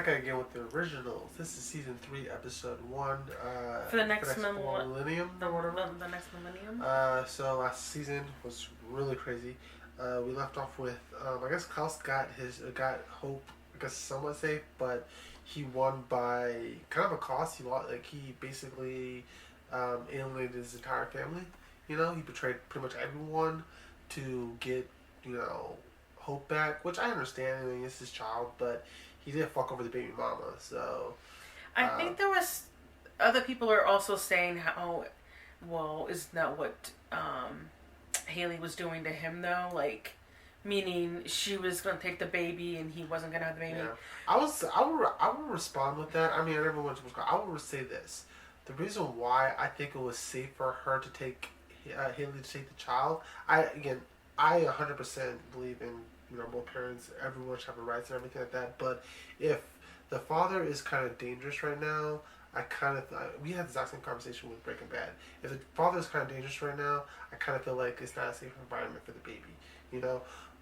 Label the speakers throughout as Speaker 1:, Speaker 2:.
Speaker 1: back again with the originals. This is season 3, episode 1.
Speaker 2: For the next
Speaker 1: Millennium.
Speaker 2: The next Millennium.
Speaker 1: So last season was really crazy. We left off with I guess Klaus got Hope, I guess somewhat safe, but he won by kind of a cost. He basically alienated his entire family. He betrayed pretty much everyone to get Hope back, which I understand. I mean, it's his child, but he did fuck over the baby mama. So
Speaker 2: I think there was other people are also saying how, well, isn't that what Haley was doing to him though? Like, meaning she was gonna take the baby and he wasn't gonna have the baby.
Speaker 1: Yeah. I would respond with that. I mean, everyone's. I would say this: the reason why I think it was safe for her to take Haley to take the child. I 100% believe in both parents. Everyone should have the rights and everything like that. But if the father is kind of dangerous right now, we had the exact same conversation with Breaking Bad. If the father is kind of dangerous right now, I kind of feel like it's not a safe environment for the baby.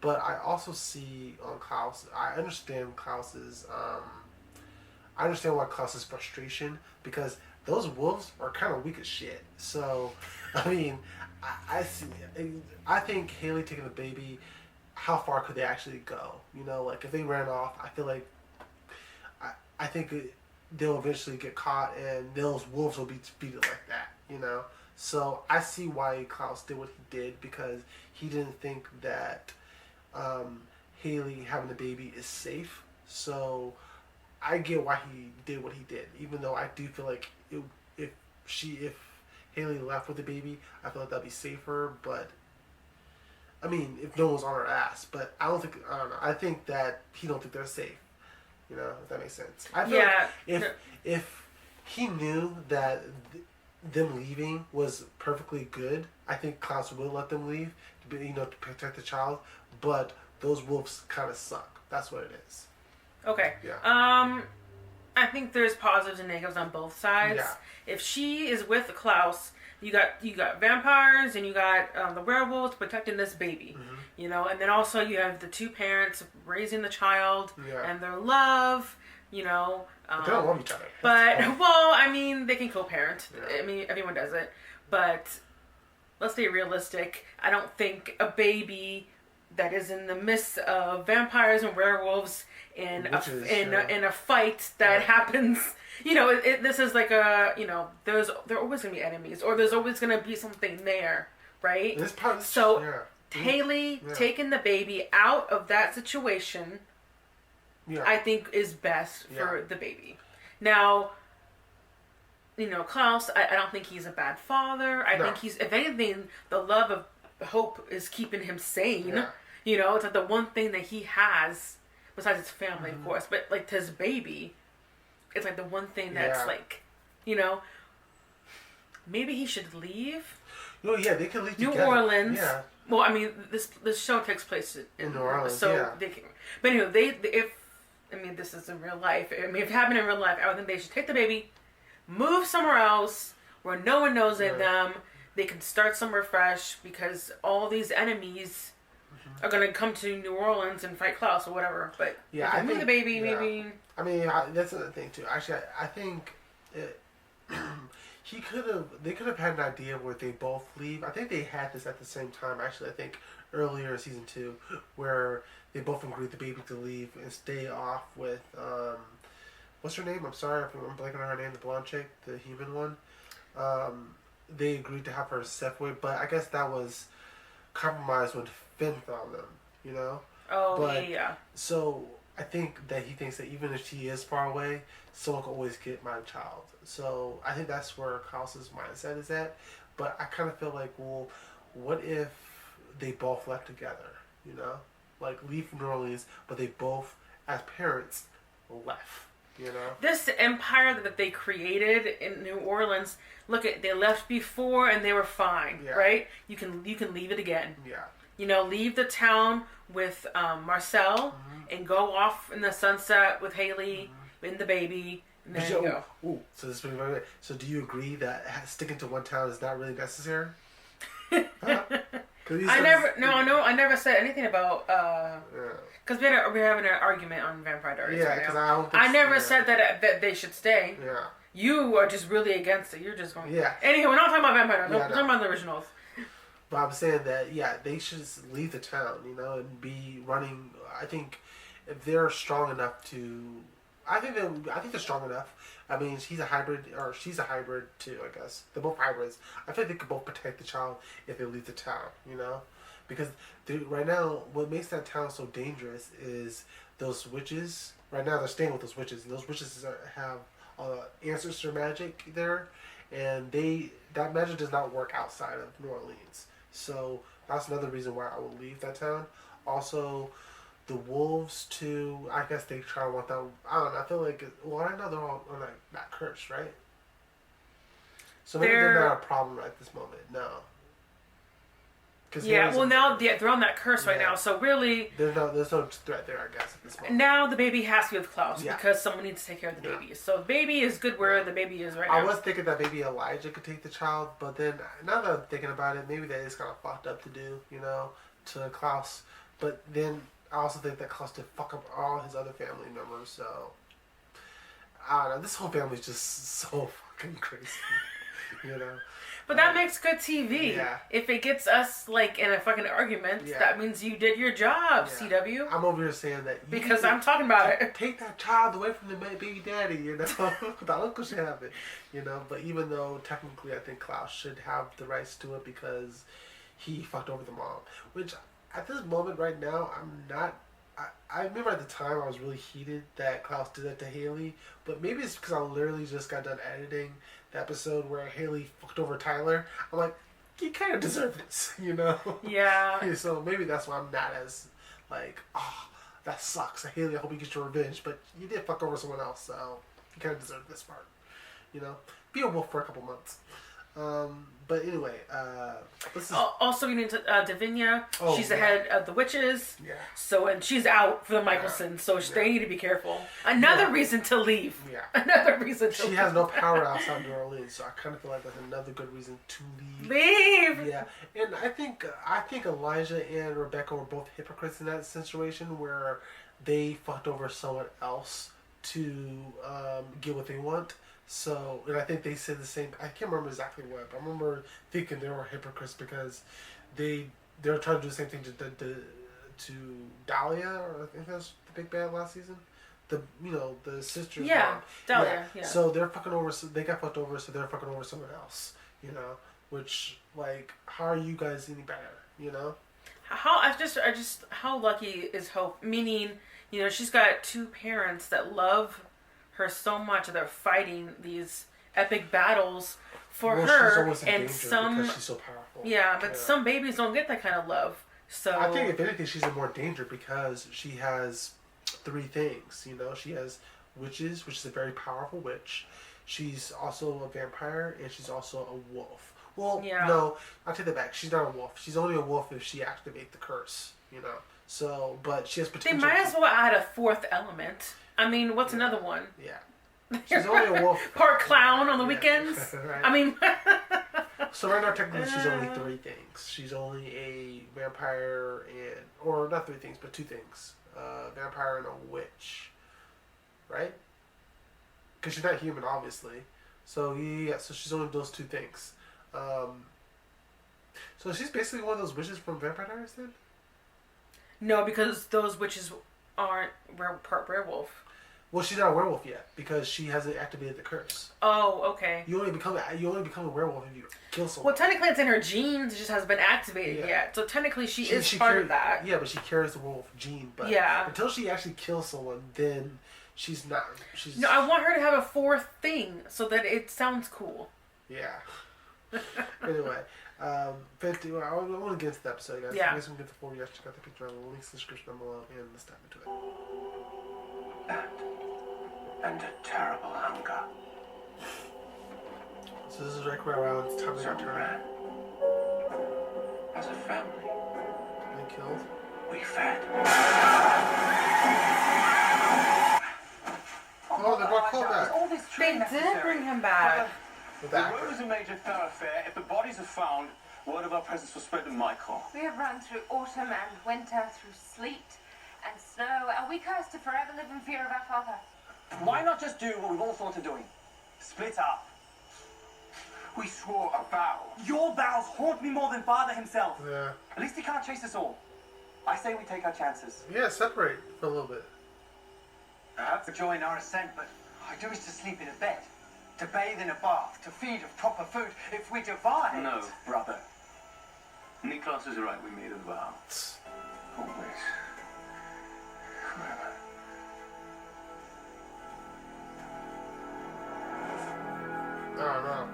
Speaker 1: But I also see on Klaus. I understand Klaus's. I understand why Klaus's frustration, because those wolves are kind of weak as shit. So, I mean, I think Haley taking the baby. How far could they actually go? Like if they ran off, I feel like I think they'll eventually get caught, and those wolves will be defeated like that. So I see why Klaus did what he did, because he didn't think that Haley having the baby is safe. So I get why he did what he did, even though I do feel like if Haley left with the baby, I feel like that'd be safer. But I mean, if no one's on her ass, but I don't know. I think that he don't think they're safe. If that makes sense. I feel like if he knew that them leaving was perfectly good, I think Klaus will let them leave, to protect the child. But those wolves kind of suck. That's what it is.
Speaker 2: Okay.
Speaker 1: Yeah.
Speaker 2: I think there's positives and negatives on both sides.
Speaker 1: Yeah.
Speaker 2: If she is with Klaus, you got vampires and you got the werewolves protecting this baby, and then also you have the two parents raising the child and their love,
Speaker 1: They don't love each other.
Speaker 2: But well, I mean, they can co-parent. Yeah. I mean, everyone does it, but let's be realistic. I don't think a baby that is in the midst of vampires and werewolves in a fight that happens. This is like there are always gonna be enemies, or there's always gonna be something there, right? Haley taking the baby out of that situation, I think is best for the baby. Now, Klaus, I don't think he's a bad father. I think he's, if anything, the love of Hope is keeping him sane. Yeah. It's like the one thing that he has, besides his family, of course, but like to his baby, it's like the one thing that's like, maybe he should leave.
Speaker 1: They can leave
Speaker 2: New
Speaker 1: together.
Speaker 2: Orleans.
Speaker 1: Yeah.
Speaker 2: Well, I mean, this show takes place in
Speaker 1: New Orleans.
Speaker 2: So they can. But anyway, this is in real life. I mean, if it happened in real life, I would think they should take the baby, move somewhere else where no one knows them. They can start somewhere fresh, because all these enemies are going to come to New Orleans and fight Klaus or whatever. But I move the baby, maybe.
Speaker 1: I mean, that's another thing too. Actually, I think they could have had an idea where they both leave. I think they had this at the same time. Actually, I think earlier in season 2, where they both agreed the baby to leave and stay off with what's her name? I'm sorry if I'm blanking on her name. The blonde chick, the human one. They agreed to have her separate, but I guess that was compromised when Finn found them.
Speaker 2: Oh, yeah.
Speaker 1: So I think that he thinks that even if she is far away, someone can always get my child. So I think that's where Klaus's mindset is at. But I kind of feel like, well, what if they both left together? Like leave from New Orleans, but they both, as parents, left.
Speaker 2: This empire that they created in New Orleans. Look, they left before and they were fine, right? You can leave it again.
Speaker 1: Yeah.
Speaker 2: Leave the town with Marcel and go off in the sunset with Haley and the baby, and there you go.
Speaker 1: Ooh, so do you agree that sticking to one town is not really necessary? Huh?
Speaker 2: I never said anything about Because we're having an argument on Vampire Diaries.
Speaker 1: Yeah,
Speaker 2: right
Speaker 1: because
Speaker 2: now.
Speaker 1: I don't think
Speaker 2: I never said that they should stay.
Speaker 1: Yeah.
Speaker 2: You are just really against it. You're just going.
Speaker 1: Yeah.
Speaker 2: Anyhow, we're not talking about Vampire Diaries.
Speaker 1: Yeah,
Speaker 2: We're talking about the originals.
Speaker 1: But I'm saying that, yeah, they should just leave the town, you know, and be running. I think if they're strong enough to, I think they're strong enough. I mean, he's a hybrid, or she's a hybrid too, I guess. They're both hybrids. I think they could both protect the child if they leave the town, you know? Because right now, what makes that town so dangerous is those witches. Right now, they're staying with those witches. And those witches have ancestor magic there. And that magic does not work outside of New Orleans. So that's another reason why I would leave that town. Also, the wolves too. I guess they try to want that. I don't know. I feel like I know they're all like not cursed, right? So maybe they're not a problem at this moment. No.
Speaker 2: Yeah. Well, now they're on that curse right now. So really,
Speaker 1: there's no threat there. I guess at this moment.
Speaker 2: Now the baby has to be with Klaus because someone needs to take care of the baby. So the baby is good where the baby is right now.
Speaker 1: I was thinking that maybe Elijah could take the child, but then now that I'm thinking about it, maybe that is kind of fucked up to do, you know, to Klaus. But then I also think that Klaus did fuck up all his other family members. So I don't know. This whole family is just so fucking crazy, you know.
Speaker 2: But that makes good TV.
Speaker 1: Yeah.
Speaker 2: If it gets us like in a fucking argument, that means you did your job, CW.
Speaker 1: I'm over here saying that
Speaker 2: because I'm talking about it.
Speaker 1: Take that child away from the baby daddy, you know. The uncle should have it, you know. But even though technically I think Klaus should have the rights to it because he fucked over the mom. Which at this moment right now, I'm not. I remember at the time I was really heated that Klaus did that to Haley, but maybe it's because I literally just got done editing the episode where Haley fucked over Tyler. I'm like, you kind of deserve this, you know?
Speaker 2: Yeah.
Speaker 1: So maybe that's why I'm not as like, oh, that sucks. Haley, I hope you get your revenge, but you did fuck over someone else, so you kind of deserve this part, you know? Be a wolf for a couple months. But anyway,
Speaker 2: also you need to Davinia. She's the head of the witches.
Speaker 1: Yeah.
Speaker 2: So and she's out for the Mikaelson, so they need to be careful. Another reason to leave.
Speaker 1: Yeah.
Speaker 2: Another reason to
Speaker 1: leave. She has no power outside New Orleans, so I kind of feel like that's another good reason to leave.
Speaker 2: Leave.
Speaker 1: Yeah, and I think Elijah and Rebecca were both hypocrites in that situation where they fucked over someone else to get what they want. So, and I think they said the same. I can't remember exactly what, but I remember thinking they were hypocrites because they're trying to do the same thing to Dahlia, or I think that's the big bad last season. The sister.
Speaker 2: Yeah, Dahlia. Yeah.
Speaker 1: So they're fucking over. So they got fucked over. So they're fucking over someone else. You know, which like, how are you guys any better? You know.
Speaker 2: How lucky is Hope? Meaning, she's got two parents that love her so much that they're fighting these epic battles for her, and
Speaker 1: because she's so powerful.
Speaker 2: Yeah, but some babies don't get that kind of love. So
Speaker 1: I think if anything, she's in more danger because she has three things. She has witches, which is a very powerful witch. She's also a vampire, and she's also a wolf. Well, no, I'll take that back. She's not a wolf. She's only a wolf if she activates the curse. So, but she has potential.
Speaker 2: They might as well add a fourth element. I mean, what's another one?
Speaker 1: Yeah. She's only a wolf.
Speaker 2: Part clown on the weekends.
Speaker 1: Right.
Speaker 2: I mean.
Speaker 1: So right now, technically, she's only three things. She's only a vampire or not three things, but two things. Vampire and a witch. Right? Because she's not human, obviously. So, so she's only those two things. So she's basically one of those witches from Vampire Diaries, then?
Speaker 2: No, because those witches aren't part werewolf.
Speaker 1: Well, she's not a werewolf yet because she hasn't activated the curse.
Speaker 2: Oh, okay.
Speaker 1: You only become a werewolf if you kill someone.
Speaker 2: Well, technically, it's in her genes. It just hasn't been activated yet. So technically, she is part of that.
Speaker 1: Yeah, but she carries the werewolf gene. But until she actually kills someone, then she's not.
Speaker 2: No, I want her to have a fourth thing so that it sounds cool.
Speaker 1: Yeah. Anyway. 50. I want to get into the episode, guys.
Speaker 2: Yeah.
Speaker 1: I guess we can get the full reaction. Check out the picture on the links in the description below, and let's dive into it.
Speaker 3: And a terrible hunger.
Speaker 1: So this is right around it's time to get turned.
Speaker 3: As a family,
Speaker 1: they killed.
Speaker 3: We fed.
Speaker 1: Oh, they brought Cole back.
Speaker 2: They did bring him back.
Speaker 3: The road is a major thoroughfare. If the bodies are found, word of our presence will spread to Michael.
Speaker 4: We have run through autumn and winter, through sleet and snow. No, are we cursed to forever live in fear of our father?
Speaker 3: Why not just do what we've all thought of doing? Split up. We swore a vow. Your vows haunt me more than father himself.
Speaker 1: Yeah.
Speaker 3: At least he can't chase us all. I say we take our chances.
Speaker 1: Yeah, separate for a little bit.
Speaker 3: Perhaps to join our ascent, but I do wish to sleep in a bed, to bathe in a bath, to feed of proper food. If we divide...
Speaker 5: No, brother. Klaus is right, we made a vow.
Speaker 3: Always. Forever.
Speaker 1: Oh, no.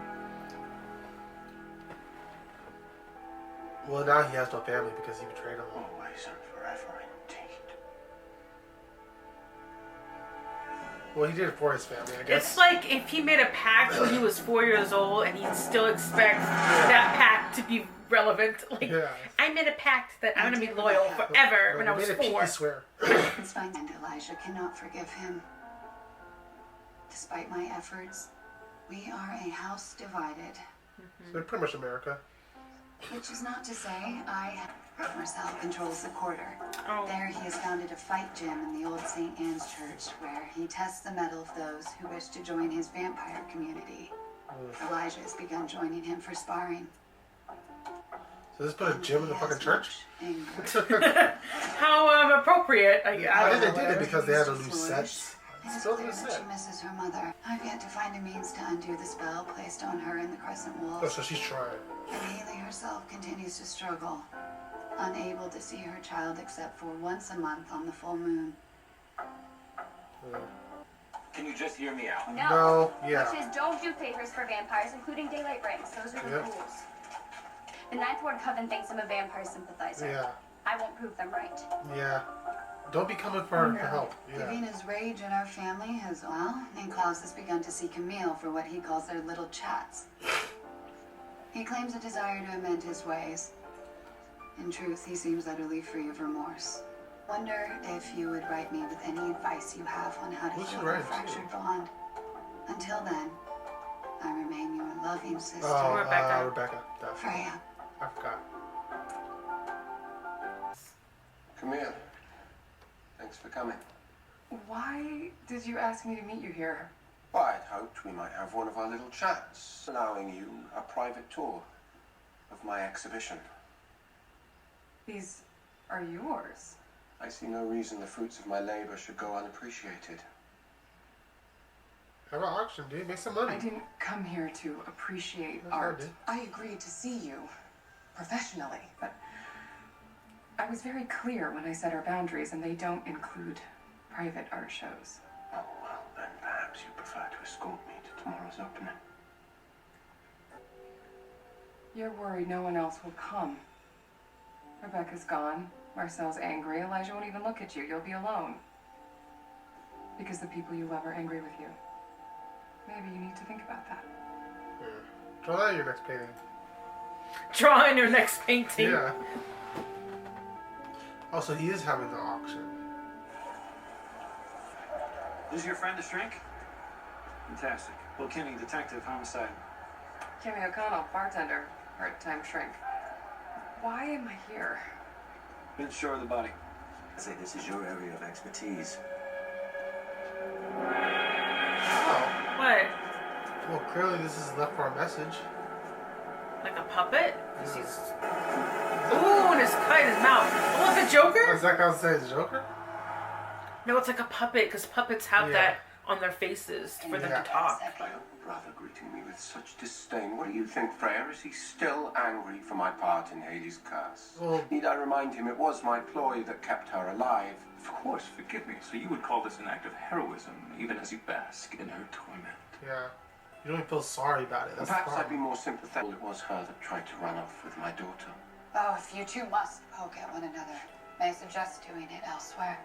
Speaker 1: Well, now he has no family because he betrayed him.
Speaker 5: Always and forever, indeed.
Speaker 1: Well, he did it for his family, I guess.
Speaker 2: It's like if he made a pact when he was 4 years old and he still expects that pact to be relevant. Like,
Speaker 1: Yeah.
Speaker 2: I made a pact that I'm going to be loyal forever
Speaker 1: No,
Speaker 2: when
Speaker 1: he
Speaker 2: I was
Speaker 1: made a pinky
Speaker 2: 4.
Speaker 1: swear.
Speaker 6: It's fine, and Elijah cannot forgive him. Despite my efforts, we are a house divided.
Speaker 1: So they're pretty much America.
Speaker 6: Which is not to say Marcel controls the quarter.
Speaker 2: Oh.
Speaker 6: There he has founded a fight gym in the old St. Anne's Church where he tests the mettle of those who wish to join his vampire community. Elijah has begun joining him for sparring.
Speaker 1: So this put a gym in the fucking church?
Speaker 2: How appropriate. I
Speaker 1: I
Speaker 2: don't
Speaker 1: think
Speaker 2: know.
Speaker 1: they did it because they had to lose sets.
Speaker 6: It is
Speaker 1: Still
Speaker 6: clear
Speaker 1: lose
Speaker 6: that she
Speaker 1: set.
Speaker 6: misses her mother. I've yet to find a means to undo the spell placed on her in the crescent
Speaker 1: Oh,
Speaker 6: walls.
Speaker 1: so she's trying.
Speaker 6: And Haley herself continues to struggle, unable to see her child except for once a month on the full moon.
Speaker 3: Can you just hear me out?
Speaker 1: No, yeah.
Speaker 4: Witches don't do favors for vampires, including daylight rings. Those are the
Speaker 1: Yep.
Speaker 4: rules. The Ninth Ward Coven thinks I'm a vampire sympathizer.
Speaker 1: Yeah.
Speaker 4: I won't prove them right.
Speaker 1: Yeah. Don't be coming for her for help. Yeah.
Speaker 6: Davina's rage in our family has, and Klaus has begun to seek Camille for what he calls their little chats. He claims a desire to amend his ways. In truth, he seems utterly free of remorse. Wonder if you would write me with any advice you have on how to
Speaker 1: We should
Speaker 6: heal a
Speaker 1: write him,
Speaker 6: fractured bond. Until then, I remain your loving sister,
Speaker 1: Oh,
Speaker 2: Rebecca.
Speaker 1: Rebecca. Definitely.
Speaker 6: Freya.
Speaker 1: I forgot.
Speaker 7: Come here. Thanks for coming.
Speaker 8: Why did you ask me to meet you here?
Speaker 7: Well, I'd hoped we might have one of our little chats, allowing you a private tour of my exhibition.
Speaker 8: These are yours.
Speaker 7: I see no reason the fruits of my labor should go unappreciated.
Speaker 1: Have an auction, dude. Make some money.
Speaker 8: I didn't come here to appreciate
Speaker 1: That's
Speaker 8: art.
Speaker 1: right, dude.
Speaker 8: I agreed to see you professionally, but I was very clear when I set our boundaries, and they don't include private art shows.
Speaker 5: Oh, well, then perhaps you prefer to escort me to tomorrow's opening.
Speaker 8: You're worried no one else will come. Rebecca's gone. Marcel's angry. Elijah won't even look at you. You'll be alone. Because the people you love are angry with you. Maybe you need to think about that.
Speaker 1: Yeah. Draw that in your next painting.
Speaker 2: Draw in your next painting.
Speaker 1: Yeah. Also, he is having the auction.
Speaker 3: This is your friend, the shrink? Fantastic. Well, Kenny, detective, homicide.
Speaker 8: Kimmy O'Connell, bartender, part-time shrink. Why am I here?
Speaker 3: Been sure of the body.
Speaker 5: I say this is your area of expertise.
Speaker 1: Oh.
Speaker 2: What?
Speaker 1: Well, clearly this is left for a message.
Speaker 2: Like a puppet? 'Cause he's... Ooh, and his cut in his mouth. Oh, it's a Joker?
Speaker 1: Is that gonna say the Joker?
Speaker 2: No, it's like a puppet, because puppets have
Speaker 1: Yeah.
Speaker 2: that on their faces for them
Speaker 1: Yeah.
Speaker 2: to talk.
Speaker 7: My own brother greeting me with such disdain. What do you think, Freya? Is he still angry for my part in Haley's curse?
Speaker 1: Well-
Speaker 7: Need I remind him it was my ploy that kept her alive?
Speaker 5: Of course, forgive me. So you would call this an act of heroism, even as you bask in her torment.
Speaker 1: Yeah. You don't even feel sorry about it. That's the
Speaker 7: Perhaps I'd be
Speaker 1: problem.
Speaker 7: more sympathetic. It was her that tried to run off with my daughter.
Speaker 6: Oh, if you two must poke at one another, may I suggest doing it elsewhere?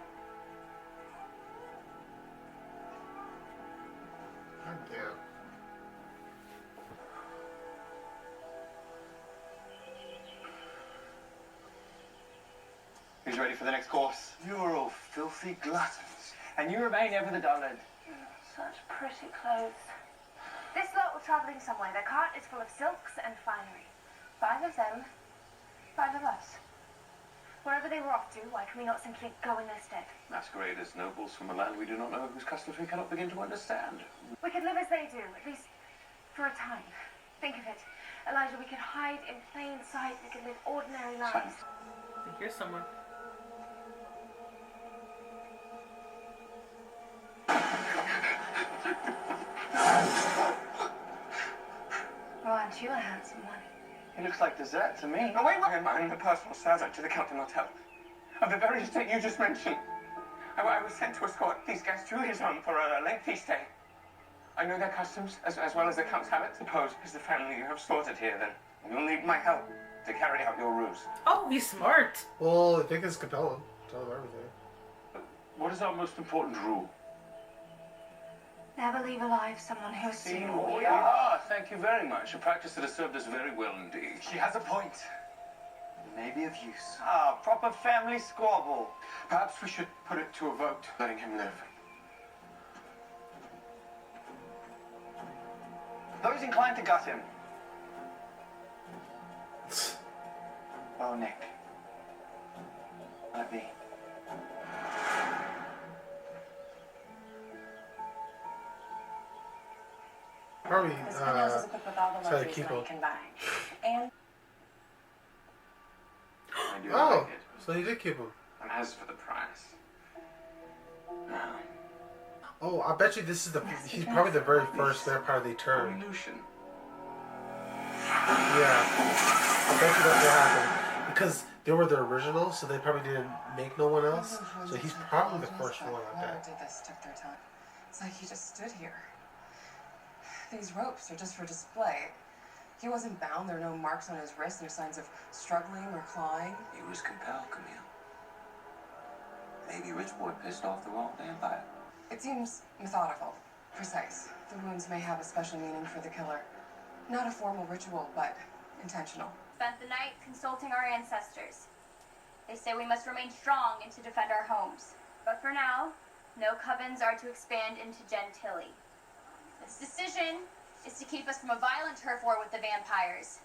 Speaker 1: God damn.
Speaker 3: Who's ready for the next course? You're all filthy gluttons. And you remain ever the dullard.
Speaker 4: Such pretty clothes. This lot were travelling somewhere. Their cart is full of silks and finery. 5 of them, 5 of us. Where are the they were off to, why can we not simply go in their stead?
Speaker 5: Masquerade as nobles from a land we do not know, whose customs we cannot begin to understand.
Speaker 4: We could live as they do, at least for a time. Think of it. Elijah, we could hide in plain sight. We could live ordinary lives.
Speaker 5: Silence.
Speaker 2: I hear someone.
Speaker 4: Well, aren't you a handsome one?
Speaker 3: It looks like dessert to me. Oh, wait, I'm the personal servant to the Count de Martel. Of the very estate you just mentioned. I was sent to escort these guests to his home for a lengthy stay. I know their customs as well as the Count's habits. Suppose, as the family you have slaughtered here, then you'll need my help to carry out your ruse.
Speaker 2: Oh, he's smart.
Speaker 1: Well, I think it's compelling. Tell them everything.
Speaker 5: What is our most important rule?
Speaker 4: Never leave alive someone who has seen all you.
Speaker 5: Thank you very much. A practice that has served us very well indeed.
Speaker 3: She has a point.
Speaker 7: Maybe of use.
Speaker 3: Proper family squabble.
Speaker 7: Perhaps we should put it to a vote, letting him live.
Speaker 3: Those inclined to gut him. Oh, Nick. Let me.
Speaker 1: Probably,
Speaker 9: This Millennium is equipped with all the
Speaker 1: try to
Speaker 9: luxuries
Speaker 1: keep
Speaker 9: money
Speaker 1: him.
Speaker 9: can buy. And
Speaker 5: I do
Speaker 1: Oh,
Speaker 5: like it.
Speaker 1: so he did keep him.
Speaker 5: And as for the price, no.
Speaker 1: Oh, I bet you this is he's probably the very first vampire they
Speaker 5: Oh,
Speaker 1: turned.
Speaker 5: Lucien.
Speaker 1: Yeah. I bet you that's what happened. Because they were the original, so they probably didn't make no one else. So he's probably the first one, I
Speaker 8: Whoever
Speaker 1: bet.
Speaker 8: did this took their time. It's like he just stood here. These ropes are just for display. He wasn't bound. There are no marks on his wrist, no signs of struggling or clawing.
Speaker 7: He was compelled, Camille. Maybe Rich Boy pissed off the wrong vampire.
Speaker 8: It seems methodical, precise. The wounds may have a special meaning for the killer. Not a formal ritual, but intentional.
Speaker 10: Spent the night consulting our ancestors. They say we must remain strong and to defend our homes. But for now, no covens are to expand into gentility. This decision is to keep us from a violent turf war with the vampires.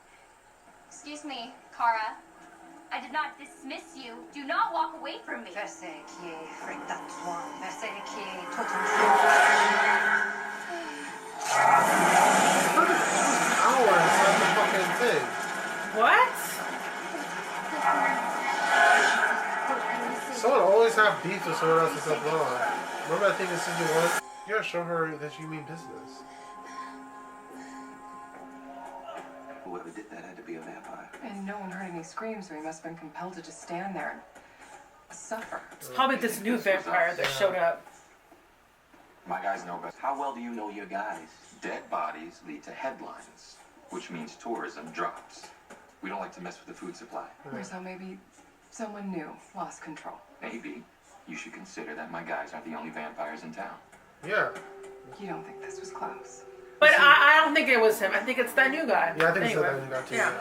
Speaker 10: Excuse me, Kara. I did not dismiss you. Do not walk away from me.
Speaker 9: Verset qui est frictatoire, verset qui est totalement.
Speaker 1: Hour inside the fucking thing.
Speaker 2: What?
Speaker 1: Someone always have beef with someone else's upload. Remember that thing in season 1? You gotta show her that you mean business.
Speaker 7: Whoever did that had to be a vampire.
Speaker 8: And no one heard any screams, so he must have been compelled to just stand there and suffer.
Speaker 2: It's probably this new vampire that showed up.
Speaker 7: My guys know best. How well do you know your guys?
Speaker 5: Dead bodies lead to headlines, which means tourism drops. We don't like to mess with the food supply.
Speaker 8: So maybe someone new lost control.
Speaker 5: Maybe you should consider that my guys aren't the only vampires in town.
Speaker 1: Yeah.
Speaker 8: You don't think this was Klaus?
Speaker 2: But I don't think it was him. I think it's that new guy.
Speaker 1: Yeah, I think
Speaker 2: anyway.
Speaker 1: it's that guy too.
Speaker 2: Yeah.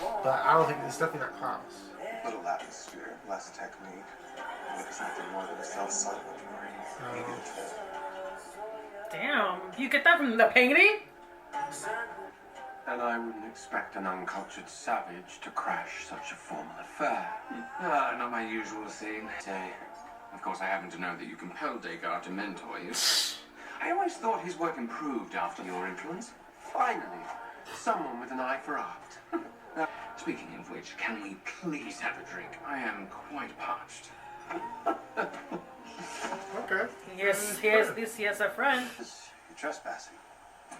Speaker 1: Yeah. But I don't think it's definitely not Klaus.
Speaker 7: Little atmosphere, less technique. It's nothing more than a self-silent marine.
Speaker 2: Damn. You get that from the painting?
Speaker 7: And I wouldn't expect an uncultured savage to crash such a formal affair.
Speaker 5: Not my usual scene.
Speaker 7: Say,
Speaker 5: Of course, I happen to know that you compelled Descartes to mentor you. I always thought his work improved after your influence.
Speaker 7: finally, someone with an eye for art.
Speaker 5: Speaking of which, can we please have a drink? I am quite parched.
Speaker 1: Okay.
Speaker 2: Yes, he has a friend.
Speaker 11: You're trespassing.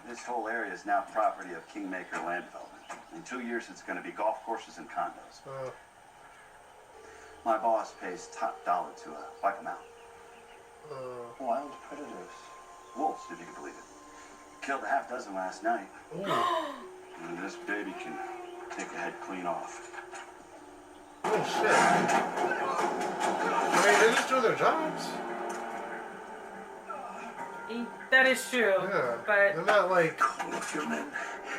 Speaker 11: This whole area is now property of Kingmaker Land Development. In 2 years, it's going to be golf courses and condos. My boss pays top dollar to wipe them out. Wild predators. Wolves, if you can believe it. Killed a half dozen last night. And this baby can take the head clean off.
Speaker 1: Oh shit. I mean, they just do their jobs.
Speaker 2: That is true.
Speaker 1: Yeah.
Speaker 2: But
Speaker 1: they're not like.
Speaker 7: Call off your men.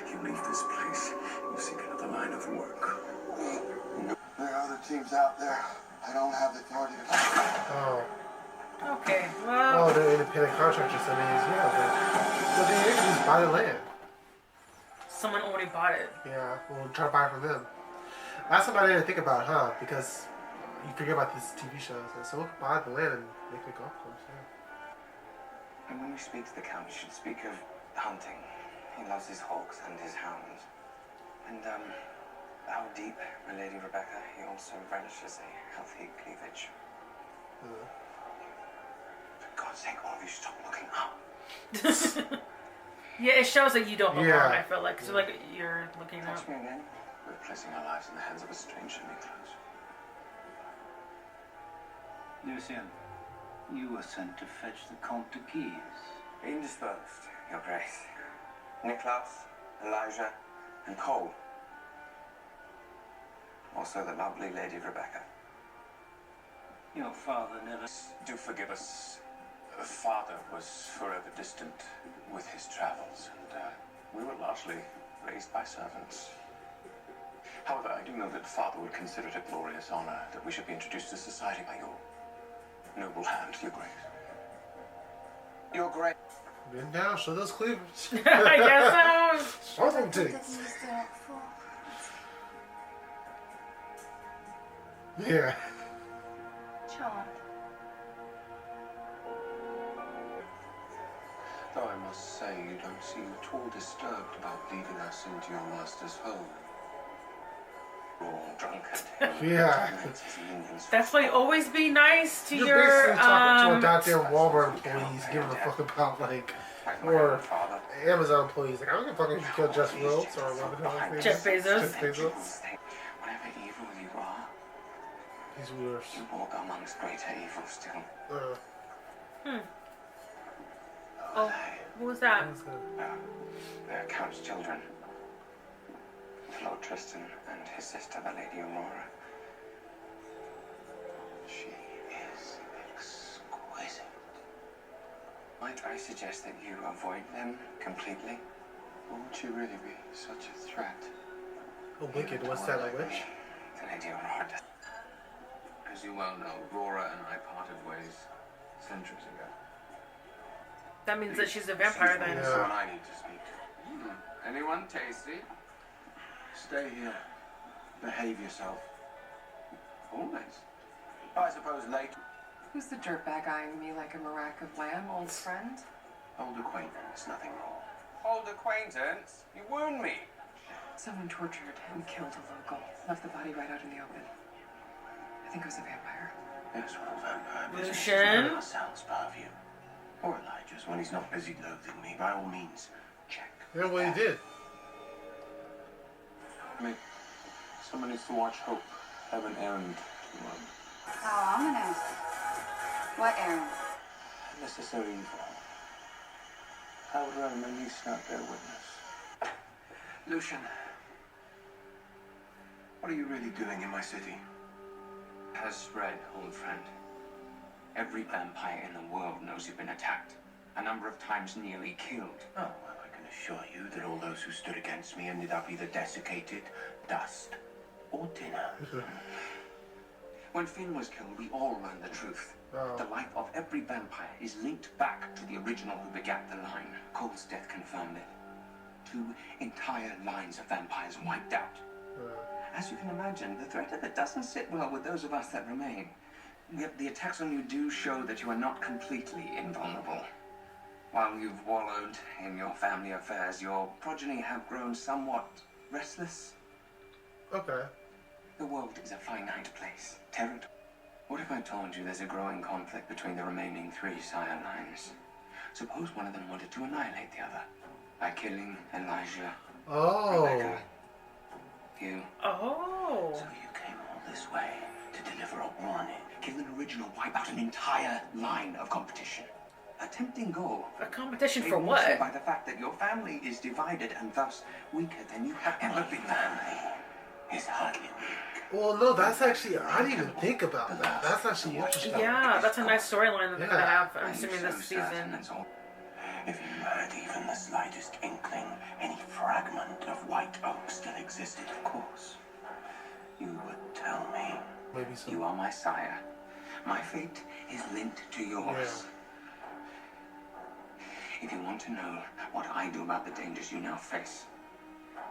Speaker 7: You leave this place. You seek another line of work.
Speaker 11: There are other teams out there. I don't have the authority to.
Speaker 1: Oh.
Speaker 2: okay. Well.
Speaker 1: Oh, they're independent contractors. I mean, yeah. But they usually just buy the land.
Speaker 2: Someone already bought it.
Speaker 1: Yeah, we'll try to buy it from them. That's something I didn't think about, huh? Because you forget about this TV show. So we'll buy the land and make a golf course. Yeah.
Speaker 3: And when you speak to the Count, you should speak of hunting. He loves his hawks and his hounds. And, how deep, my Lady Rebecca, he also relishes a healthy cleavage. For God's sake, all of you stop looking up.
Speaker 2: Yeah, it shows that you don't belong,
Speaker 1: Yeah.
Speaker 2: I feel like. So, like, you're looking up.
Speaker 3: Touch me again.
Speaker 5: We're placing our lives in the hands of a stranger, Klaus.
Speaker 11: Lucien, you were sent to fetch the Comte de Guise.
Speaker 3: Indisposed, Your Grace. Klaus, Elijah, and Cole. Also the lovely Lady Rebecca.
Speaker 11: Your father never...
Speaker 5: Do forgive us. Father was forever distant with his travels, and we were largely raised by servants. However, I do know that Father would consider it a glorious honor that we should be introduced to society by your noble hand, Your Grace.
Speaker 3: Your Grace.
Speaker 1: Bend down, show those cleavage.
Speaker 2: I guess so.
Speaker 1: Show them titties. Yeah.
Speaker 4: Charmed.
Speaker 5: Though I must say, you don't seem at all disturbed about leading us into your master's home.
Speaker 3: All drunkard.
Speaker 1: Yeah.
Speaker 2: That's why always be nice to
Speaker 1: You're
Speaker 2: your
Speaker 1: basically talking to a goddamn Walmart employees, giving a fuck about like, or Amazon employees. Like, I don't give a fuck if you kill Jeff Wilkes or whatever.
Speaker 2: Jeff Bezos.
Speaker 1: Jeff Bezos.
Speaker 3: Whatever evil you are,
Speaker 1: He's worse.
Speaker 3: you walk amongst greater evil still.
Speaker 2: Oh, what was that?
Speaker 3: They're Count's children. Lord Tristan and his sister, the Lady Aurora.
Speaker 5: She is exquisite.
Speaker 3: Might I suggest that you avoid them completely?
Speaker 5: Would she really be such a threat?
Speaker 1: Oh, wicked. What's that, like witch?
Speaker 3: The Lady Aurora does.
Speaker 5: As you well know, Aurora and I parted ways centuries ago.
Speaker 2: That means that she's a vampire then.
Speaker 5: That's someone I need to speak to. Anyone tasty?
Speaker 11: Stay here. Behave yourself.
Speaker 5: Always.
Speaker 11: I suppose later.
Speaker 8: Who's the dirtbag eyeing me like a marac of lamb, old friend?
Speaker 11: Old acquaintance, nothing wrong.
Speaker 3: Old acquaintance, you wound me.
Speaker 8: Someone tortured and killed a local. Left the body right out in the open. I think it was a vampire.
Speaker 11: Yes, well, vampire business is
Speaker 2: Lucien?
Speaker 11: Marcel's purview. Or Elijah's when he's not busy loathing me. By all means, check.
Speaker 1: Yeah, well, he did.
Speaker 5: Mate, someone needs to watch Hope. Have an errand to run.
Speaker 6: Oh, I'm gonna. What errand?
Speaker 5: Necessary evil. How would my niece not bear witness?
Speaker 11: Lucien, what are you really doing in my city?
Speaker 3: Has spread, old friend. Every vampire in the world knows you've been attacked. A number of times nearly killed.
Speaker 11: Oh, well, I can assure you that all those who stood against me ended up either desiccated, dust, or dinner.
Speaker 3: When Finn was killed, we all learned the truth.
Speaker 1: Oh.
Speaker 3: The life of every vampire is linked back to the original who begat the line. Cole's death confirmed it. 2 entire lines of vampires wiped out. As you can imagine, the threat of it doesn't sit well with those of us that remain. Yet the attacks on you do show that you are not completely invulnerable. While you've wallowed in your family affairs, your progeny have grown somewhat restless.
Speaker 1: Okay.
Speaker 3: The world is a finite place. Territory. What if I told you there's a growing conflict between the remaining 3 sire lines? Suppose one of them wanted to annihilate the other by killing Elijah, Rebecca, you.
Speaker 2: Oh.
Speaker 11: So you came all this way to deliver a warning.
Speaker 3: Kill an original, wipe out an entire line of competition. A tempting goal.
Speaker 2: A competition
Speaker 3: Made
Speaker 2: for
Speaker 3: more
Speaker 2: what?
Speaker 3: so by the fact that your family is divided and thus weaker than you have ever been.
Speaker 11: Family is hardly weak.
Speaker 1: Well, no, that's actually, I didn't even think about that. That's actually interesting.
Speaker 2: Yeah, that's a nice storyline that they're gonna have, I'm
Speaker 3: Are you
Speaker 2: assuming,
Speaker 3: so
Speaker 2: this season.
Speaker 3: certain that's all?
Speaker 11: If you had even the slightest inkling, any fragment of White Oak still existed, of course, you would tell me.
Speaker 1: Maybe so.
Speaker 3: You are my sire. My fate is linked to yours. If you want to know what I do about the dangers you now face,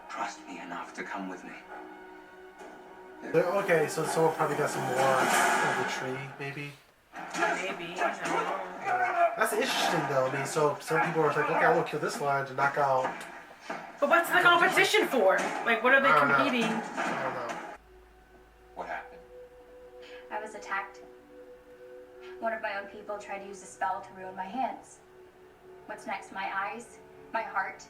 Speaker 3: trust me enough to come with me.
Speaker 1: Okay, so someone probably got some more of the tree, maybe.
Speaker 2: Maybe. I don't know.
Speaker 1: That's interesting, though. I mean, so some people are like, okay, I will kill this lion to knock out.
Speaker 2: But what's the competition for? Like, what are they
Speaker 1: I don't know.
Speaker 2: competing?
Speaker 1: I don't know.
Speaker 5: What happened?
Speaker 10: I was attacked. One of my own people tried to use a spell to ruin my hands. What's next? My eyes? My heart?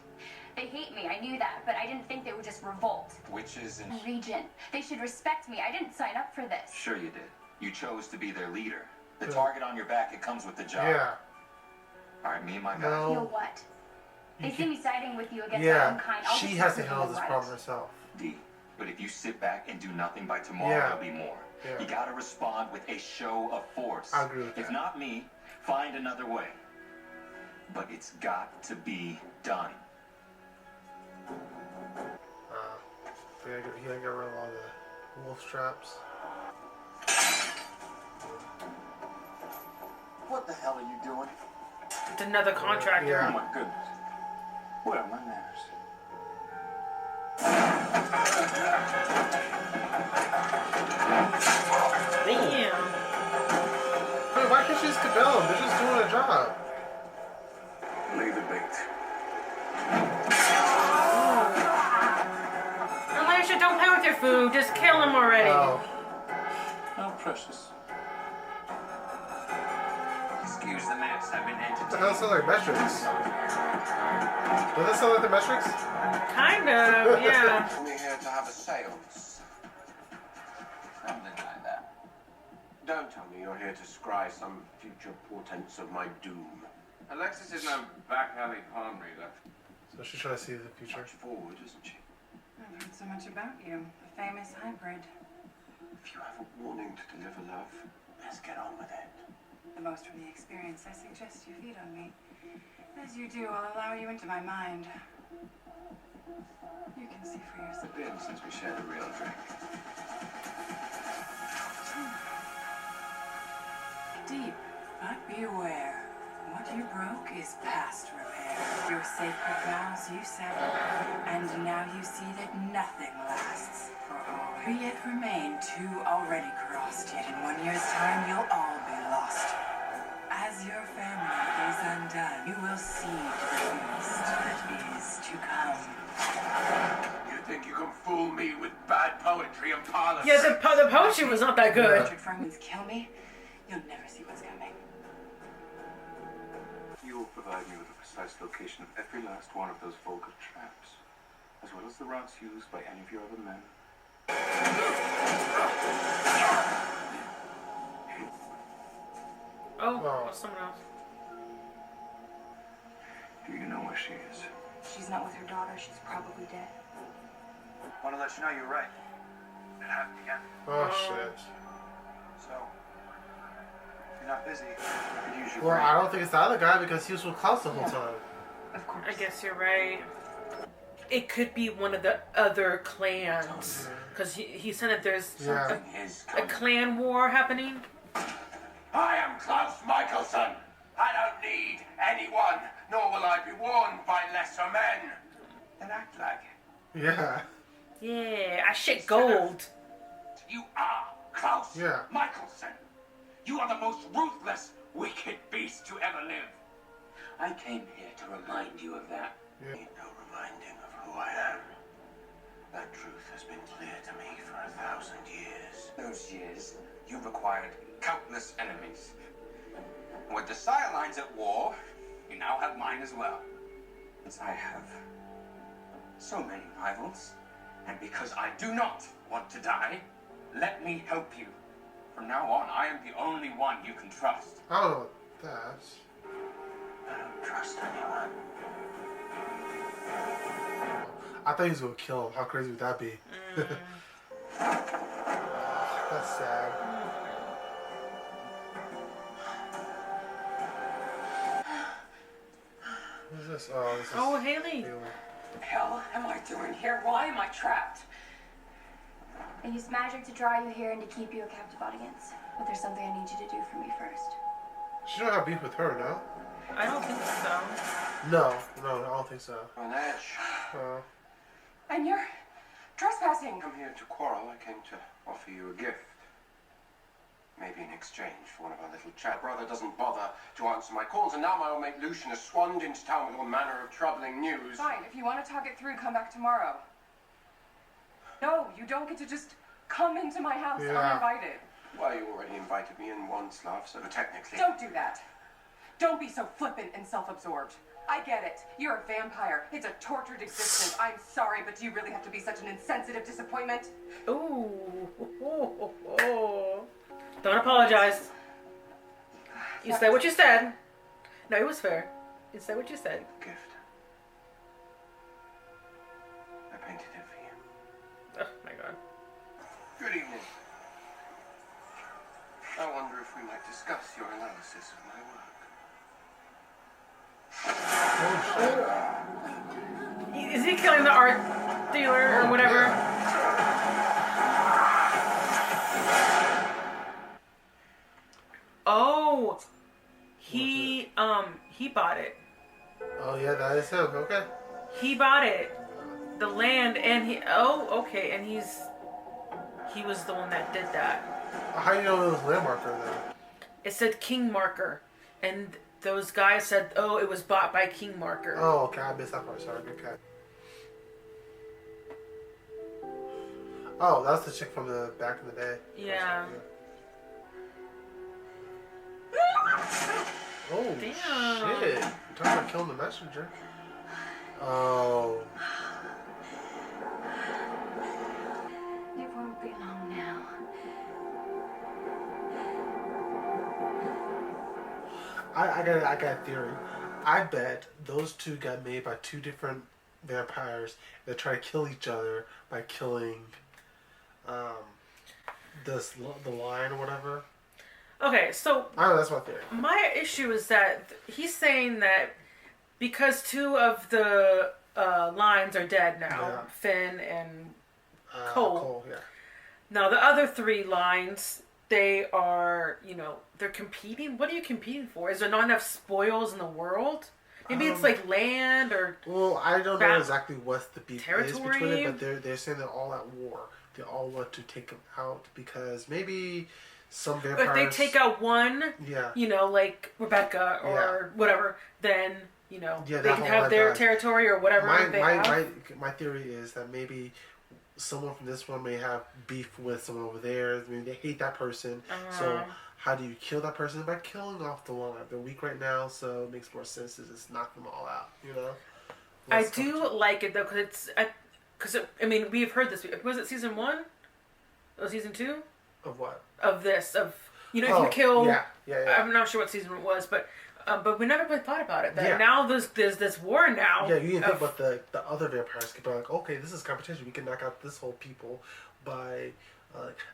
Speaker 10: They hate me, I knew that, but I didn't think they would just revolt.
Speaker 5: Witches and...
Speaker 10: Regent. They should respect me. I didn't sign up for this.
Speaker 5: Sure you did. You chose to be their leader. The target on your back, it comes with the job.
Speaker 1: Yeah.
Speaker 5: Alright, me and my guys.
Speaker 1: No.
Speaker 10: Feel what? They see me siding with you against my
Speaker 1: Yeah,
Speaker 10: own kind. I'll
Speaker 1: she
Speaker 10: just
Speaker 1: has to
Speaker 10: listen
Speaker 1: handle
Speaker 10: you
Speaker 1: this
Speaker 10: right.
Speaker 1: problem herself.
Speaker 5: D. But if you sit back and do nothing by tomorrow,
Speaker 1: Yeah.
Speaker 5: there'll be more.
Speaker 1: Yeah.
Speaker 5: You gotta respond with a show of force.
Speaker 1: I agree with
Speaker 5: If
Speaker 1: that.
Speaker 5: not me, find another way. But it's got to be done.
Speaker 1: You gotta get rid of all the wolf traps.
Speaker 11: What the hell are you doing?
Speaker 2: It's another contractor.
Speaker 1: Yeah.
Speaker 11: Oh my goodness. Where are my manners?
Speaker 2: Damn.
Speaker 1: Wait, why can't you just compel them? They're just doing their job.
Speaker 11: Lay the bait.
Speaker 2: Elijah, don't play with your food. Just kill him already.
Speaker 1: Oh.
Speaker 11: How precious.
Speaker 3: Excuse the mess, I've been
Speaker 1: What the
Speaker 3: entertained.
Speaker 1: hell sound like metrics? Does that sound like the metrics?
Speaker 2: Kind of, yeah.
Speaker 7: We're here to have a seance.
Speaker 3: Something like that.
Speaker 7: Don't tell me you're here to scry some future portents of my doom.
Speaker 3: Alexis is no back alley palm reader.
Speaker 1: So she's trying to see the future.
Speaker 7: Much forward, isn't she?
Speaker 8: I've heard so much about you. A famous hybrid.
Speaker 7: If you have a warning to deliver, love, let's get on with it.
Speaker 8: The most from the experience, I suggest you feed on me. As you do, I'll allow you into my mind. You can see for yourself.
Speaker 7: It's been since we shared a real drink.
Speaker 8: Deep, but beware. What you broke is past repair. Your sacred vows you severed, and now you see that nothing lasts for always. Yet remain two already crossed, yet in 1 year's time you'll all be lost. As your family is undone, you will see the beast that is to come.
Speaker 7: You think you can fool me with bad poetry and parlor?
Speaker 2: Yeah, the poetry was not that good.
Speaker 8: Richard Furman's kill me, you'll never see what's coming.
Speaker 11: You will provide me with a precise location of every last one of those vulgar traps, as well as the routes used by any of your other men.
Speaker 2: Oh, someone else.
Speaker 11: Do you know where she is?
Speaker 10: She's not with her daughter. She's probably dead.
Speaker 3: Want to let you know you're right. It happened again.
Speaker 1: Oh, shit.
Speaker 3: So, if you're not busy, you could use your
Speaker 1: Well,
Speaker 3: brain.
Speaker 1: I don't think it's the other guy because he was with Klaus the whole time.
Speaker 8: Of course.
Speaker 2: I guess you're right. It could be one of the other clans. Because he said that there's
Speaker 1: Yeah.
Speaker 2: a clan war happening.
Speaker 7: I am Klaus Mikaelson. I don't need anyone, nor will I be warned by lesser men. Then act like it.
Speaker 1: Yeah.
Speaker 2: Yeah, I shit gold.
Speaker 7: You are Klaus
Speaker 1: Yeah.
Speaker 7: Mikaelson. You are the most ruthless, wicked beast to ever live. I came here to remind you of that.
Speaker 1: Yeah.
Speaker 7: Need no reminding of who I am. That truth has been clear to me for 1,000 years.
Speaker 3: Those years, you've acquired countless enemies. With the sire lines at war, you now have mine as well. Since I have so many rivals, and because I do not want to die, let me help you. From now on, I am the only one you can trust.
Speaker 1: I don't know what that.
Speaker 7: I don't trust anyone.
Speaker 1: I thought he was gonna kill him. How crazy would that be? That's sad. What is this? Oh, this is.
Speaker 2: Oh, Haley.
Speaker 8: What the hell am I doing here? Why am I trapped?
Speaker 10: I used magic to draw you here and to keep you a captive audience. But there's something I need you to do for me first.
Speaker 1: She don't have beef with her, no?
Speaker 2: I don't think so.
Speaker 1: No, I don't think so.
Speaker 7: On edge.
Speaker 8: And you're trespassing.
Speaker 7: I'm here to quarrel. I came to offer you a gift. Maybe in exchange for one of our little chat. Brother doesn't bother to answer my calls, and now my old mate Lucien has swanned into town with all manner of troubling news.
Speaker 8: Fine, if you want to talk it through, come back tomorrow. No, you don't get to just come into my house uninvited.
Speaker 7: Well, you already invited me in once, love, so technically...
Speaker 8: Don't do that. Don't be so flippant and self-absorbed. I get it. You're a vampire. It's a tortured existence. I'm sorry, but do you really have to be such an insensitive disappointment?
Speaker 2: Ooh. Don't apologize. You said what you said. No, it was fair. You said what you said.
Speaker 7: Gift. I painted it for you.
Speaker 2: Oh my god.
Speaker 7: Good evening. I wonder if we might discuss your analysis of my work.
Speaker 2: Is he killing the art dealer or whatever? Oh, he bought it.
Speaker 1: Oh yeah, that is him. Okay.
Speaker 2: He bought it, the land, and he. Oh, okay, and he was the one that did that.
Speaker 1: How do you know it was landmarker then?
Speaker 2: It said King Marker, and those guys said, "Oh, it was bought by King Marker."
Speaker 1: Oh, okay, I missed that part. Sorry. Okay. Oh, that's the chick from the back in the day.
Speaker 2: Yeah.
Speaker 1: Oh,
Speaker 2: damn.
Speaker 1: shit. You're talking about killing the messenger. Oh.
Speaker 6: It won't be long now.
Speaker 1: I got a theory. I bet those two got made by two different vampires that try to kill each other by killing the lion or whatever.
Speaker 2: Okay, so
Speaker 1: I don't know, that's my theory.
Speaker 2: my issue is that he's saying that because two of the lions are dead now, Finn and Cole.
Speaker 1: Yeah.
Speaker 2: Now the other three lions, they are, they're competing. What are you competing for? Is there not enough spoils in the world? Maybe it's like land or...
Speaker 1: Well, I don't know exactly what the beef is between
Speaker 2: territory.
Speaker 1: it, but they're saying they're all at war. They all want to take him out because maybe some vampires...
Speaker 2: If they take out one,
Speaker 1: yeah,
Speaker 2: like Rebecca or whatever, then, they can have their territory or whatever
Speaker 1: my theory is that maybe someone from this one may have beef with someone over there. I mean, they hate that person. So how do you kill that person? By killing off the line. They're weak right now, so it makes more sense to just knock them all out,
Speaker 2: I do like it, though, because we've heard this. Was it season 1? Or season 2?
Speaker 1: Of what?
Speaker 2: Of this. If you kill...
Speaker 1: Yeah.
Speaker 2: I'm not sure what season it was, but we never really thought about it. That now there's this war now.
Speaker 1: Yeah, you can think about the other vampires could be like, okay, this is competition. We can knock out this whole people by...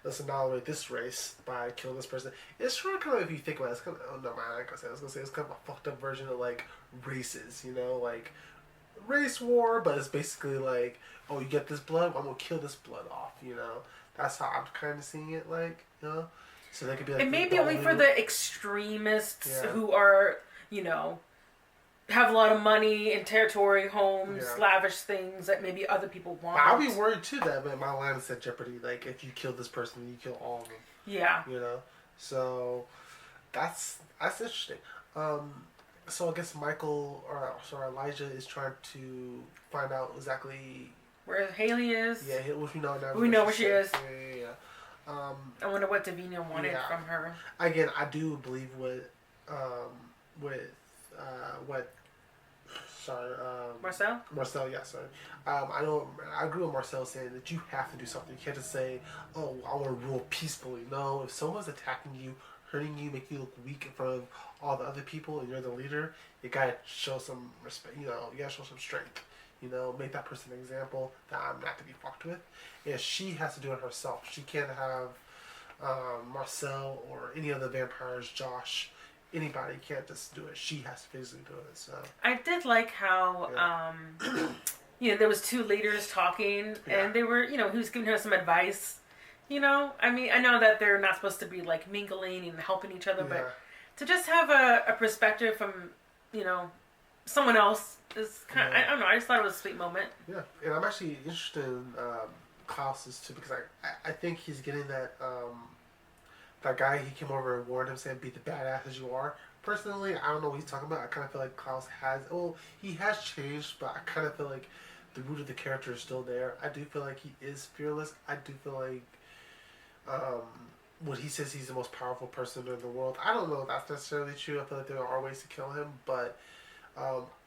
Speaker 1: let's annihilate this race by killing this person. It's sort of kind of, if you think about it, it's kind of, oh no, man, I was gonna say it's kind of a fucked up version of like races, like race war, but it's basically like, oh, you get this blood, I'm gonna kill this blood off, That's how I'm kind of seeing it, So they could be like,
Speaker 2: it may be only for the extremists who are, have a lot of money and territory, homes, lavish things that maybe other people want.
Speaker 1: But I'll be worried too that my line is at jeopardy. Like if you kill this person, you kill all of them.
Speaker 2: Yeah.
Speaker 1: So that's interesting. So I guess Elijah is trying to find out exactly
Speaker 2: where Haley is.
Speaker 1: Yeah, which we know now.
Speaker 2: We know where she is.
Speaker 1: Yeah.
Speaker 2: I wonder what Davina wanted from her.
Speaker 1: Again, I do believe
Speaker 2: Marcel?
Speaker 1: Marcel, yeah, sorry. I agree with Marcel saying that you have to do something. You can't just say, oh, I want to rule peacefully. No, if someone's attacking you, hurting you, making you look weak in front of all the other people and you're the leader, you gotta show some respect, you gotta show some strength. Make that person an example that I'm not to be fucked with. And she has to do it herself. She can't have Marcel or any of the vampires, Josh, anybody can't just do it. She has to physically do it. So
Speaker 2: I did like how there was two leaders talking and they were, he was giving her some advice. I know that they're not supposed to be like mingling and helping each other, but to just have a perspective from, someone else is kind of, I don't know, I just thought it was a sweet moment.
Speaker 1: Yeah, and I'm actually interested in Klaus's too, because I think he's getting that that guy, he came over and warned him, saying, be the badass as you are. Personally, I don't know what he's talking about. I kind of feel like Klaus he has changed, but I kind of feel like the root of the character is still there. I do feel like he is fearless. I do feel like when he says he's the most powerful person in the world, I don't know if that's necessarily true. I feel like there are ways to kill him, but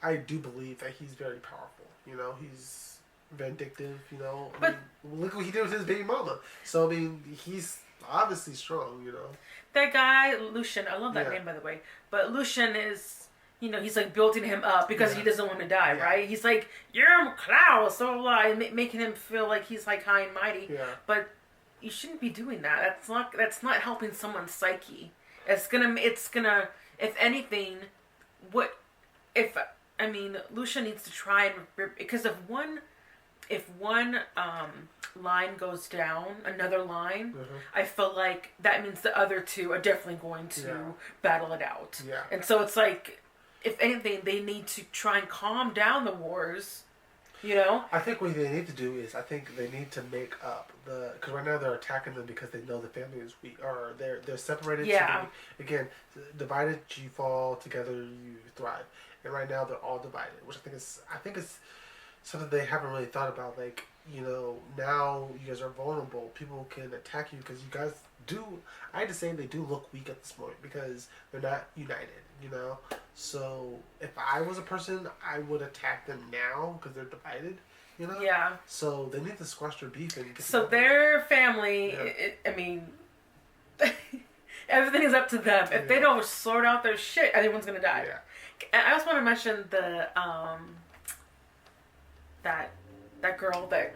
Speaker 1: I do believe that he's very powerful. You know, he's vindictive, you know. I mean, look what he did with his baby mama. So, I mean, he's obviously strong, you know.
Speaker 2: That guy, Lucien, I love that name, by the way. But Lucien is, you know, he's like building him up because he doesn't want to die, right? He's like, you're Klaus, so blah, making him feel like he's like high and mighty. Yeah. But you shouldn't be doing that. That's not helping someone's psyche. It's gonna, if anything, Lucien needs to try and, because if one line goes down, another line, I feel like that means the other two are definitely going to battle it out. Yeah. And so it's like, if anything, they need to try and calm down the wars, you know?
Speaker 1: I think what they need to do is, I think they need to make up because right now they're attacking them because they know the family is weak, or they're separated.
Speaker 2: Yeah.
Speaker 1: So again, divided you fall, together you thrive. And right now they're all divided, which I think is something they haven't really thought about. Like, you know, now you guys are vulnerable. People can attack you because you guys do. I had to say they do look weak at this point because they're not united. You know, so if I was a person, I would attack them now because they're divided. You know. Yeah. So they need to squash their beef and get
Speaker 2: so their family. Yeah. Everything is up to them. If they don't sort out their shit, everyone's gonna die. Yeah. And I also want to mention the that girl that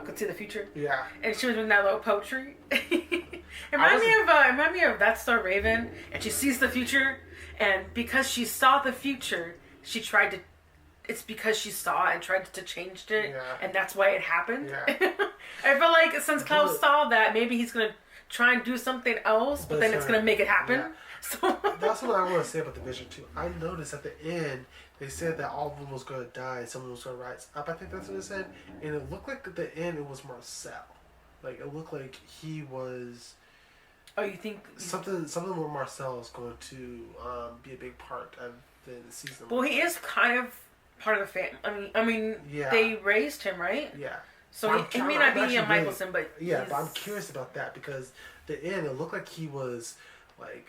Speaker 2: could see the future. Yeah. And she was doing that little poetry. Remind me of That Star Raven, and she sees the future, and because she saw the future, she tried to. It's because she saw it and tried to change it, and that's why it happened. Yeah. I feel like since Klaus saw that, maybe he's gonna try and do something else, but then it's gonna make it happen. Yeah. So
Speaker 1: that's what I want to say about the vision too. I noticed at the end they said that all of them was going to die and someone was going to rise up. I think that's what it said, and it looked like at the end it was Marcel. Like it looked like he was.
Speaker 2: Oh, you think
Speaker 1: something where Marcel is going to be a big part of the season?
Speaker 2: Well, he is kind of part of the family. I mean, they raised him, right? Yeah. So he may not be a Mikaelson, but
Speaker 1: but I'm curious about that because the end it looked like he was like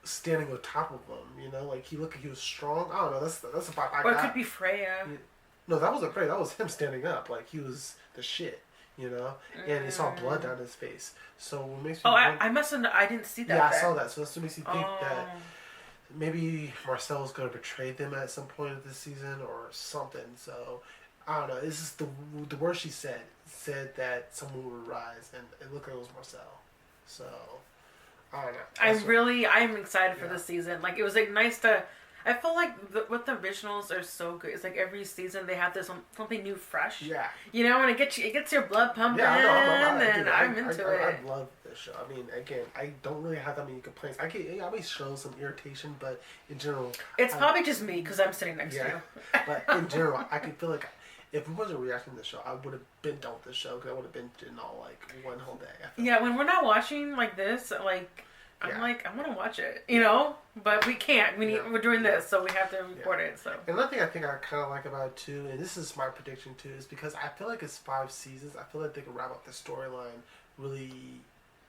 Speaker 1: standing on top of them, you know, like he looked like he was strong. I don't know. That's about.
Speaker 2: Or it could be Freya.
Speaker 1: No, that wasn't Freya. That was him standing up, like he was the shit, you know. And he saw blood down his face. So what makes me
Speaker 2: I must have. I didn't see that.
Speaker 1: Yeah, I saw that. So that's what makes me think that maybe Marcel is going to betray them at some point of this season or something. So I don't know. This is the word she said that someone would rise, and it looked like it was Marcel. So. I don't know.
Speaker 2: I'm excited for this season. Like, it was like nice to. I feel like what the originals are so good. It's like every season they have this something new, fresh. Yeah. You know, and it gets your blood pumping. Yeah, I'm into it.
Speaker 1: I love this show. I mean, again, I don't really have that many complaints. I may show some irritation, but in general,
Speaker 2: it's probably just me because I'm sitting next to you.
Speaker 1: But in general, I can feel like. If we wasn't reacting to the show, I would have been done with the show because I would have been in all like one whole day.
Speaker 2: Yeah, when we're not watching like this, like I'm like I want to watch it, you know, but we can't. We're doing this, so we have to record it. So
Speaker 1: another thing I think I kind of like about it too, and this is my prediction too, is because I feel like it's 5 seasons. I feel like they can wrap up the storyline really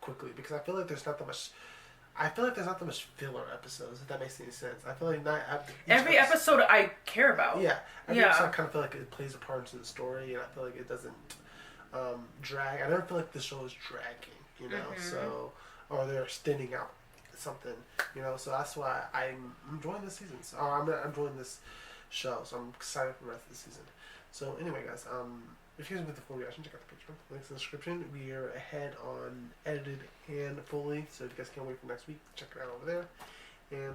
Speaker 1: quickly because I feel like there's not that much. I feel like there's not that much filler episodes, if that makes any sense. I feel like
Speaker 2: every episode I care about.
Speaker 1: Yeah. Every episode I kind of feel like it plays a part into the story, and I feel like it doesn't drag. I don't feel like the show is dragging, you know, so, or they're extending out something, you know, so that's why I'm enjoying this season. So, I'm enjoying this show, so I'm excited for the rest of the season. So, anyway, guys, if you guys want the full reaction, check out the Patreon. Links in the description. We are ahead on edited and fully, so if you guys can't wait for next week, check it out over there. And